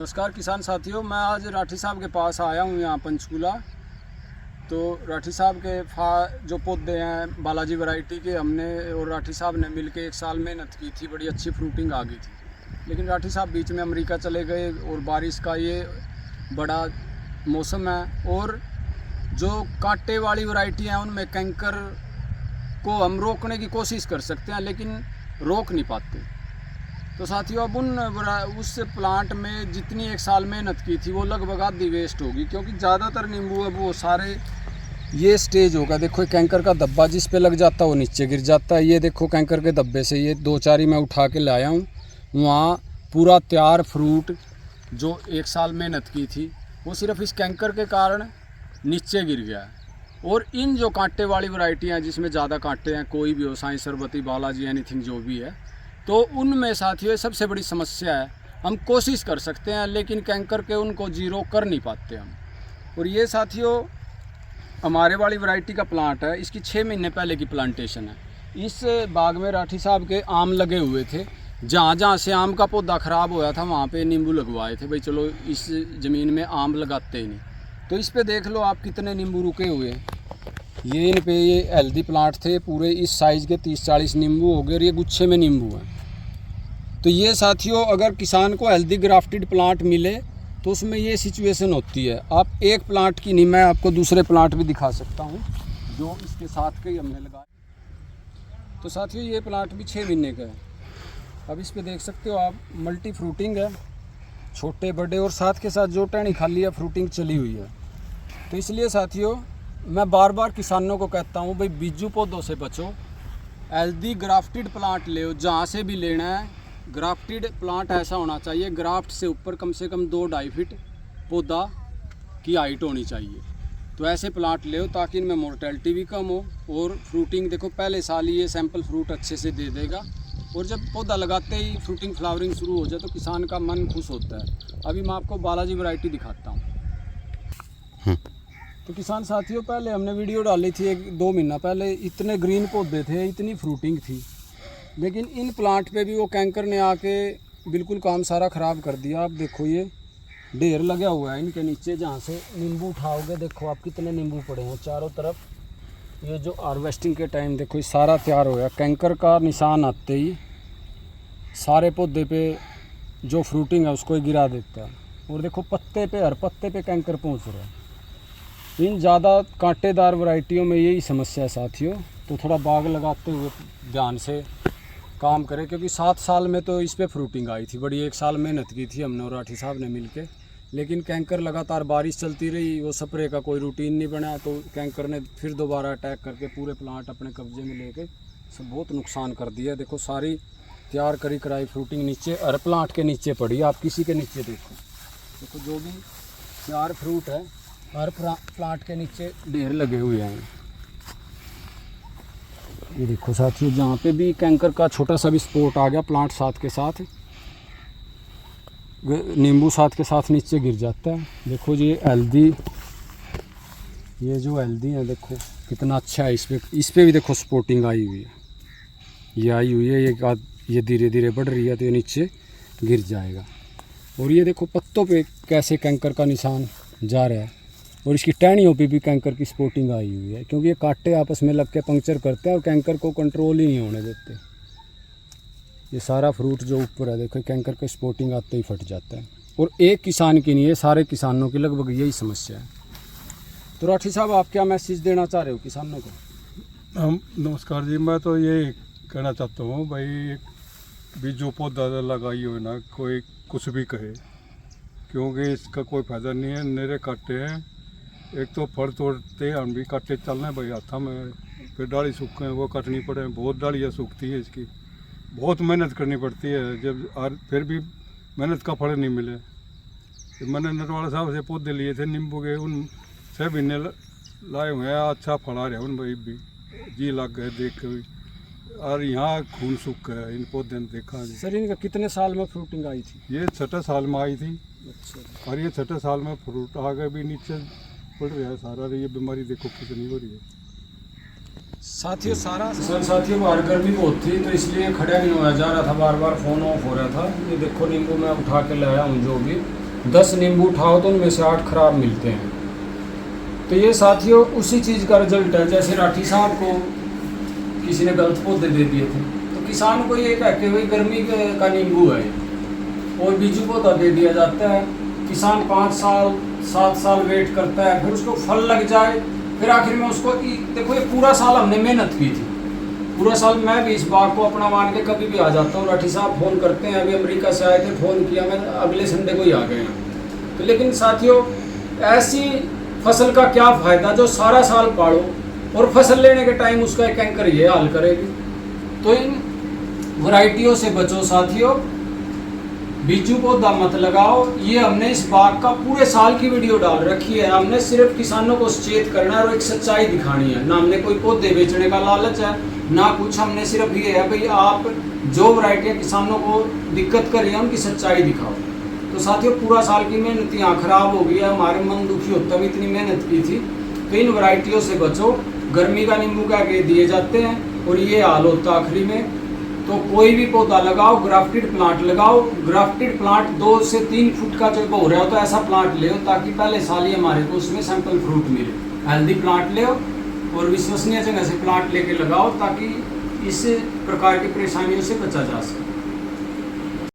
नमस्कार किसान साथियों, मैं आज राठी साहब के पास आया हूँ यहाँ पंचकूला। तो राठी साहब के जो पौधे हैं बालाजी वैरायटी के, हमने और राठी साहब ने मिलके 1 साल मेहनत की थी, बड़ी अच्छी फ्रूटिंग आ गई थी। लेकिन राठी साहब बीच में अमेरिका चले गए और बारिश का ये बड़ा मौसम है, और जो कांटे वाली वैरायटी हैं उनमें कैंकर को हम रोकने की कोशिश कर सकते हैं लेकिन रोक नहीं पाते। तो साथियों, अब उस प्लांट में जितनी 1 साल मेहनत की थी वो लगभग आधी वेस्ट होगी, क्योंकि ज़्यादातर नींबू अब वो सारे ये स्टेज होगा। देखो कैंकर का धब्बा जिस पे लग जाता है वो नीचे गिर जाता है। ये देखो कैंकर के धब्बे से ये 2-4 ही मैं उठा के लाया हूँ। वहाँ पूरा तैयार फ्रूट जो 1 साल मेहनत की थी वो सिर्फ इस कैंकर के कारण नीचे गिर गया है। और इन जो कांटे वाली वैरायटियाँ हैं जिसमें ज़्यादा कांटे हैं, कोई भी हो, साईं सरबती, बालाजी, एनीथिंग जो भी है, तो उनमें साथियों सबसे बड़ी समस्या है हम कोशिश कर सकते हैं लेकिन कैंकर के उनको जीरो कर नहीं पाते हम। और ये साथियों हमारे वाली वैरायटी का प्लांट है, इसकी 6 महीने पहले की प्लांटेशन है। इस बाग में राठी साहब के आम लगे हुए थे, जहाँ जहाँ से आम का पौधा ख़राब होया था वहाँ पे नींबू लगवाए थे। भाई चलो इस ज़मीन में आम लगाते ही नहीं। तो इस पे देख लो आप कितने नींबू रुके हुए हैं। ये इन पे ये हेल्दी प्लांट थे, पूरे इस साइज़ के 30-40 नींबू हो गए और ये गुच्छे में नींबू हैं। तो ये साथियों अगर किसान को हेल्दी ग्राफ्टेड प्लांट मिले तो उसमें ये सिचुएशन होती है। आप एक प्लांट की नहीं, मैं आपको दूसरे प्लांट भी दिखा सकता हूँ जो इसके साथ के ही हमने लगाए। तो साथियों ये प्लांट भी 6 महीने का है। अब इस पे देख सकते हो आप, मल्टी फ्रूटिंग है, छोटे बड़े, और साथ के साथ जो टहनी खाली है फ्रूटिंग चली हुई है। तो इसलिए साथियों मैं बार बार किसानों को कहता हूँ, भाई बीजू पौधों से बचो, हेल्दी ग्राफ्टेड प्लांट ले, जहाँ से भी लेना है। ग्राफ्टेड प्लांट ऐसा होना चाहिए, ग्राफ्ट से ऊपर कम से कम 2-2.5 फीट पौधा की हाइट होनी चाहिए। तो ऐसे प्लांट ले ताकि इनमें मोर्टेलिटी भी कम हो और फ्रूटिंग देखो पहले साल ही ये सैंपल फ्रूट अच्छे से दे देगा। और जब पौधा लगाते ही फ्रूटिंग फ्लावरिंग शुरू हो जाए तो किसान का मन खुश होता है। अभी मैं आपको बालाजी वैरायटी दिखाता हूँ। तो किसान साथियों पहले हमने वीडियो डाली थी 1-2 महीना पहले, इतने ग्रीन पौधे थे, इतनी फ्रूटिंग थी, लेकिन इन प्लांट पे भी वो कैंकर ने आके बिल्कुल काम सारा ख़राब कर दिया। आप देखो ये ढेर लगा हुआ है इनके नीचे, जहाँ से नींबू उठाओगे देखो आप कितने नींबू पड़े हैं चारों तरफ। ये जो हार्वेस्टिंग के टाइम देखो ये सारा तैयार हो गया। कैंकर का निशान आते ही सारे पौधे पे जो फ्रूटिंग है उसको ही गिरा देता है। और देखो पत्ते पे, हर पत्ते पे कैंकर पहुँच रहा है। इन ज़्यादा कांटेदार वैरायटियों में यही समस्या है साथियों। तो थोड़ा बाग लगाते हुए ध्यान से काम करें, क्योंकि 7 साल में तो इस पे फ्रूटिंग आई थी, बड़ी 1 साल मेहनत की थी हमने और राठी साहब ने मिलके। लेकिन कैंकर लगातार बारिश चलती रही, वो स्प्रे का कोई रूटीन नहीं बना, तो कैंकर ने फिर दोबारा अटैक करके पूरे प्लांट अपने कब्जे में लेके सब बहुत नुकसान कर दिया। देखो सारी तैयार करी कराई फ्रूटिंग नीचे, हर प्लांट के नीचे पड़ी। आप किसी के नीचे देखो जो भी तैयार फ्रूट है हर प्लांट के नीचे ढेर लगे हुए हैं। ये देखो साथियों जहाँ पे भी कैंकर का छोटा सा भी स्पॉट आ गया, प्लांट साथ के साथ, नींबू साथ के साथ नीचे गिर जाता है। देखो जी ये जो हेल्दी है देखो कितना अच्छा है। इस पे भी देखो स्पॉटिंग आई हुई है, ये आई हुई है, ये धीरे धीरे बढ़ रही है तो ये नीचे गिर जाएगा। और ये देखो पत्तों पे कैसे कैंकर का निशान जा रहा है, और इसकी टहनियों पे भी कैंकर की स्पॉटिंग आई हुई है, क्योंकि ये कांटे आपस में लग के पंक्चर करते हैं और कैंकर को कंट्रोल ही नहीं होने देते। ये सारा फ्रूट जो ऊपर है देखो कैंकर की स्पॉटिंग आते ही फट जाता है। और एक किसान की नहीं है, सारे किसानों की लगभग यही समस्या है। तो राठी साहब आप क्या मैसेज देना चाह रहे हो किसानों को? नमस्कार जी, मैं तो ये कहना चाहता हूँ भाई, बीजू पौधा लगाई हो ना, कोई कुछ भी कहे, क्योंकि इसका कोई फ़ायदा नहीं है। मेरे काटे हैं, एक तो फल तोड़ते हम भी काटे चलना है भाई हाथा में, फिर डाली सूखे हैं वो कटनी पड़े, बहुत डालियाँ सूखती है, इसकी बहुत मेहनत करनी पड़ती है। जब और फिर भी मेहनत का फल नहीं मिले। तो मैंने नटवाड़ा साहब से पौधे लिए थे नींबू के, उन 6 महीने लाए हुए हैं, अच्छा फल आ रहे हैं उन भाई भी, जी लग गए देख के भी। और यहाँ खून सूख गया इन पौधे ने, देखा सर इनका कितने साल में फ्रूटिंग आई थी? ये 6 साल में आई थी। अच्छा। और ये 6 साल में फ्रूट आ गए भी नीचे पड़ रहा है सारा। ये बीमारी देखो कितनी हो रही है साथियों। साथियों बाहर गर्मी बहुत थी तो इसलिए खड़ा नहीं होया जा रहा था, बार बार फ़ोन ऑफ हो रहा था। ये देखो नींबू मैं उठा के लाया हूँ जो भी, 10 नींबू उठाओ तो उनमें से 8 खराब मिलते हैं। तो ये साथियों उसी चीज़ का रिजल्ट है। जैसे राठी साहब को किसी ने गलत पौधे दे दिए थे, तो किसान को ये कह के भाई गर्मी का नींबू है और बीजू पौधा दे दिया जाता है। किसान 5 साल 7 साल वेट करता है, फिर उसको फल लग जाए, फिर आखिर में उसको देखो ये पूरा साल हमने मेहनत की थी, पूरा साल मैं भी इस बाग को अपना मान के कभी भी आ जाता हूँ। राठी साहब फ़ोन करते हैं, अभी अमेरिका से आए थे, फ़ोन किया, मैं अगले संडे को ही आ गए हैं। तो लेकिन साथियों ऐसी फसल का क्या फ़ायदा जो सारा साल पालो और फसल लेने के टाइम उसका एक एंकर ये हाल करेगी। तो इन वैरायटियों से बचो साथियों, बीजू पौधा मत लगाओ। ये हमने इस बाग का पूरे साल की वीडियो डाल रखी है। हमने सिर्फ किसानों को सचेत करना है और एक सच्चाई दिखानी है। ना हमने कोई पौधे बेचने का लालच है ना कुछ, हमने सिर्फ ये है भाई आप जो वैरायटियाँ किसानों को दिक्कत कर रही है उनकी सच्चाई दिखाओ। तो साथियों पूरा साल की मेहनत यहाँ खराब हो गई है, हमारे मन दुखी होता भी इतनी मेहनत की थी। तो इन वैरायटियों से बचो, गर्मी का नींबू क्या के दिए जाते हैं और ये हाल होता आखिरी में। तो कोई भी पौधा लगाओ, ग्राफ्टेड प्लांट लगाओ। ग्राफ्टेड प्लांट 2 से 3 फुट का जब हो रहा हो तो ऐसा प्लांट ले ताकि पहले साल ही हमारे को उसमें सैंपल फ्रूट मिले। हेल्दी प्लांट ले और विश्वसनीय जगह से प्लांट लेके लगाओ ताकि इस प्रकार की परेशानियों से बचा जा सके।